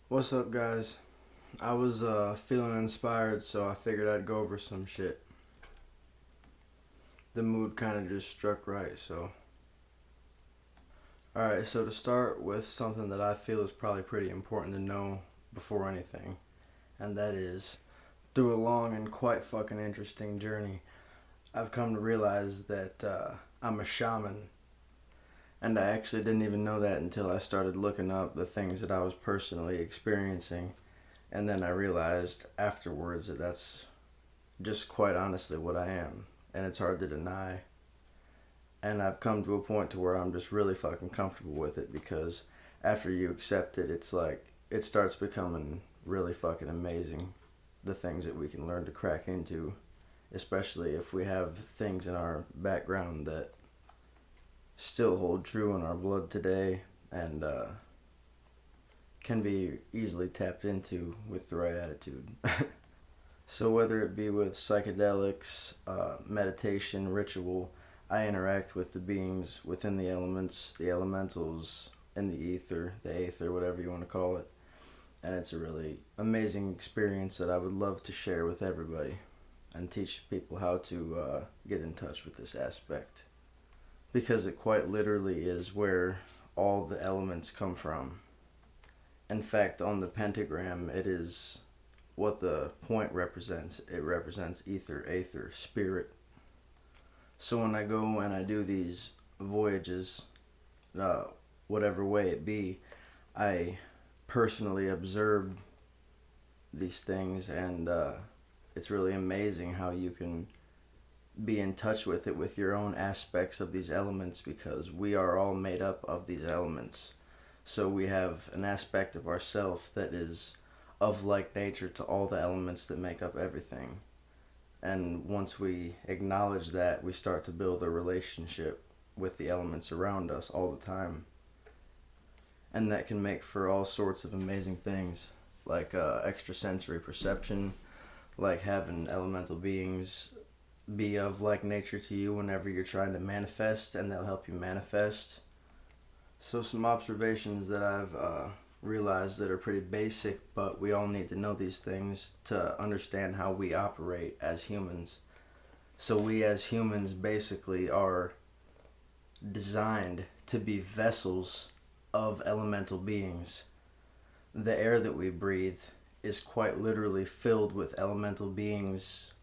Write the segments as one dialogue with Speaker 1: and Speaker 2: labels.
Speaker 1: What's up, guys? I was feeling inspired, so I figured I'd go over some shit. The mood kind of just struck right, so. Alright, so to start with something that I feel is probably pretty important to know before anything, and that is, through a long and quite fucking interesting journey, I've come to realize that I'm a shaman. And I actually didn't even know that until I started looking up the things that I was personally experiencing. And then I realized afterwards that that's just quite honestly what I am. And it's hard to deny. And I've come to a point to where I'm just really fucking comfortable with it, because after you accept it, it's like it starts becoming really fucking amazing, the things that we can learn to crack into, especially if we have things in our background that still hold true in our blood today, and can be easily tapped into with the right attitude. So whether it be with psychedelics, meditation, ritual, I interact with the beings within the elements, the elementals, and the ether, the aether, whatever you want to call it. And it's a really amazing experience that I would love to share with everybody and teach people how to get in touch with this aspect. Because it quite literally is where all the elements come from. In fact, on the pentagram, it is what the point represents. It represents ether, aether, spirit. So when I go and I do these voyages, whatever way it be, I personally observe these things, and it's really amazing how you can be in touch with it with your own aspects of these elements, because we are all made up of these elements. So we have an aspect of ourself that is of like nature to all the elements that make up everything. And once we acknowledge that, we start to build a relationship with the elements around us all the time. And that can make for all sorts of amazing things, like extrasensory perception, like having elemental beings be of like nature to you whenever you're trying to manifest, and they'll help you manifest. So some observations that I've realized that are pretty basic, but we all need to know these things to understand how we operate as humans. So we as humans basically are designed to be vessels of elemental beings. The air that we breathe is quite literally filled with elemental beings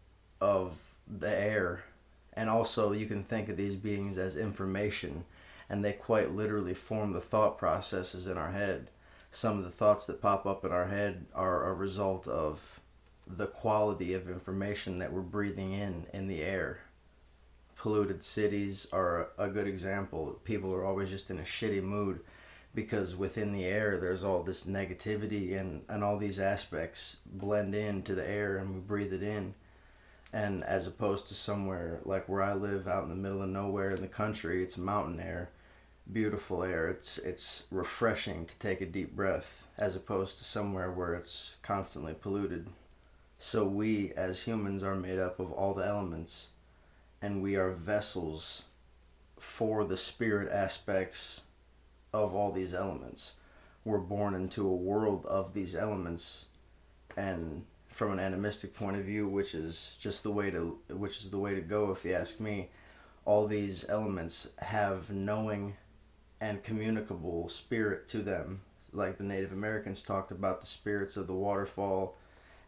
Speaker 1: of the air. And also you can think of these beings as information, and they quite literally form the thought processes in our head. Some of the thoughts that pop up in our head are a result of the quality of information that we're breathing in the air. Polluted cities are a good example. People are always just in a shitty mood because within the air there's all this negativity, and all these aspects blend into the air and we breathe it in. And as opposed to somewhere like where I live out in the middle of nowhere in the country, it's mountain air, beautiful air. It's refreshing to take a deep breath, as opposed to somewhere where it's constantly polluted. So we as humans are made up of all the elements, and we are vessels for the spirit aspects of all these elements. We're born into a world of these elements, and from an animistic point of view, which is the way to go if you ask me, all these elements have knowing and communicable spirit to them. Like the Native Americans talked about the spirits of the waterfall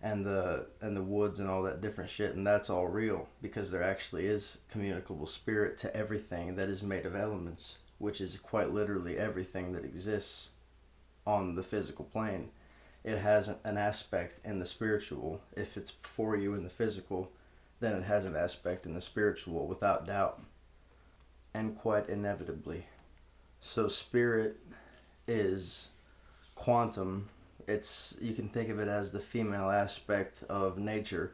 Speaker 1: and the woods and all that different shit, and that's all real, because there actually is communicable spirit to everything that is made of elements, which is quite literally everything that exists on the physical plane. It has an aspect in the spiritual. If it's for you in the physical, then it has an aspect in the spiritual, without doubt, and quite inevitably. So spirit is quantum. You can think of it as the female aspect of nature.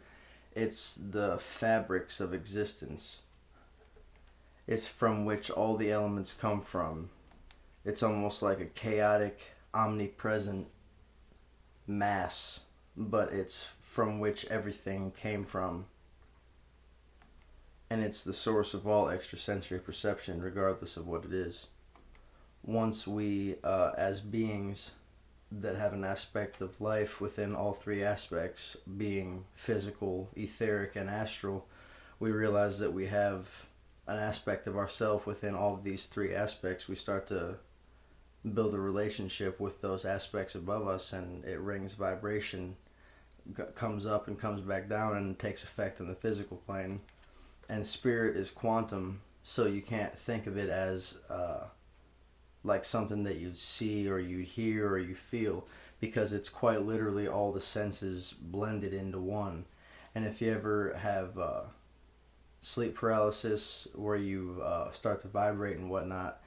Speaker 1: It's the fabrics of existence. It's from which all the elements come from. It's almost like a chaotic, omnipresent mass, but it's from which everything came from. And it's the source of all extrasensory perception, regardless of what it is. Once we, as beings, that have an aspect of life within all three aspects, being physical, etheric, and astral, we realize that we have an aspect of ourself within all of these three aspects. We start to build a relationship with those aspects above us, and it rings vibration, comes up and comes back down, and takes effect in the physical plane. And spirit is quantum, so you can't think of it as like something that you'd see or you hear or you feel, because it's quite literally all the senses blended into one. And if you ever have sleep paralysis where you start to vibrate and whatnot,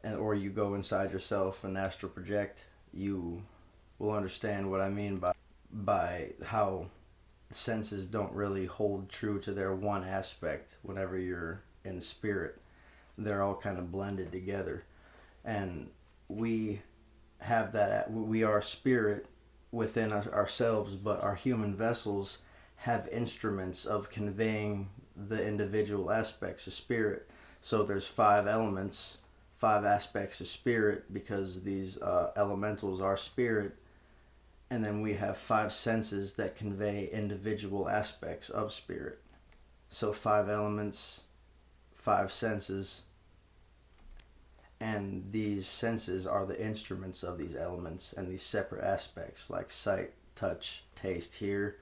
Speaker 1: and or you go inside yourself and astral project, you will understand what I mean by how senses don't really hold true to their one aspect whenever you're in spirit. They're all kind of blended together. And we have that, we are spirit within ourselves, but our human vessels have instruments of conveying the individual aspects of spirit. So there's 5 elements, 5 aspects of spirit, because these elementals are spirit. And then we have 5 senses that convey individual aspects of spirit. So 5 elements, 5 senses, and these senses are the instruments of these elements and these separate aspects like sight, touch, taste, hear.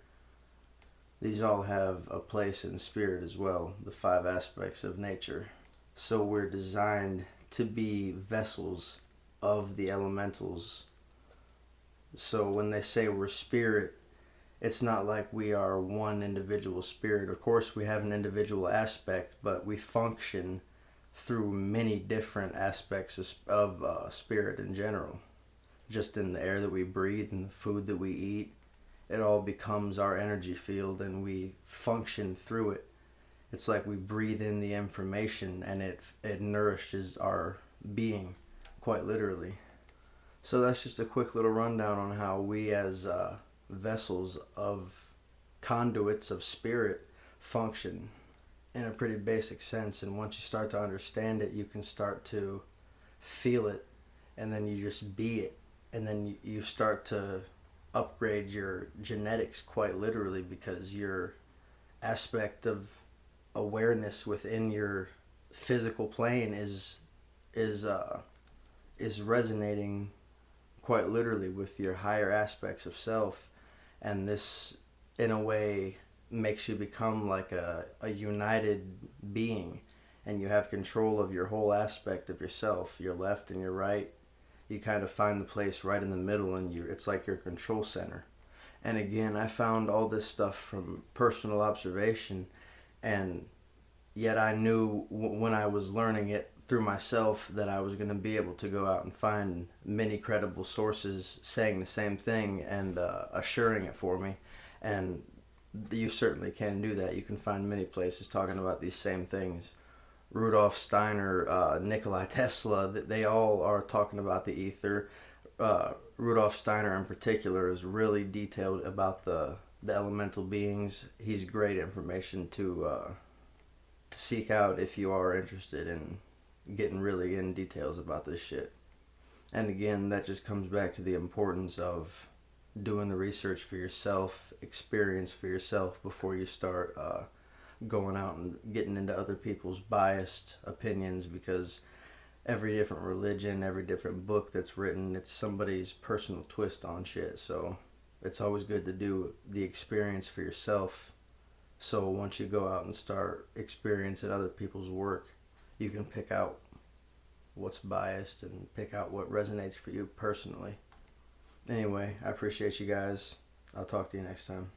Speaker 1: These all have a place in spirit as well, the 5 aspects of nature. So we're designed to be vessels of the elementals. So when they say we're spirit, it's not like we are one individual spirit. Of course, we have an individual aspect, but we function through many different aspects of spirit in general. Just in the air that we breathe and the food that we eat, it all becomes our energy field, and we function through it. It's like we breathe in the information, and it nourishes our being, quite literally. So that's just a quick little rundown on how we as vessels of conduits of spirit function in a pretty basic sense. And once you start to understand it, you can start to feel it, and then you just be it. And then you start to upgrade your genetics quite literally, because your aspect of awareness within your physical plane is resonating quite literally with your higher aspects of self. And this in a way makes you become like a united being, and you have control of your whole aspect of yourself, your left and your right. You kind of find the place right in the middle, and it's like your control center. And again, I found all this stuff from personal observation, and yet I knew when I was learning it through myself that I was going to be able to go out and find many credible sources saying the same thing and assuring it for me. And you certainly can do that. You can find many places talking about these same things. Rudolf Steiner, Nikola Tesla, they all are talking about the ether. Rudolf Steiner in particular is really detailed about the elemental beings. He's great information to seek out if you are interested in getting really in details about this shit. And again, that just comes back to the importance of doing the research for yourself, experience for yourself, before you start going out and getting into other people's biased opinions, because every different religion, every different book that's written, it's somebody's personal twist on shit. So it's always good to do the experience for yourself, so once you go out and start experiencing other people's work, you can pick out what's biased and pick out what resonates for you personally. Anyway, I appreciate you guys. I'll talk to you next time.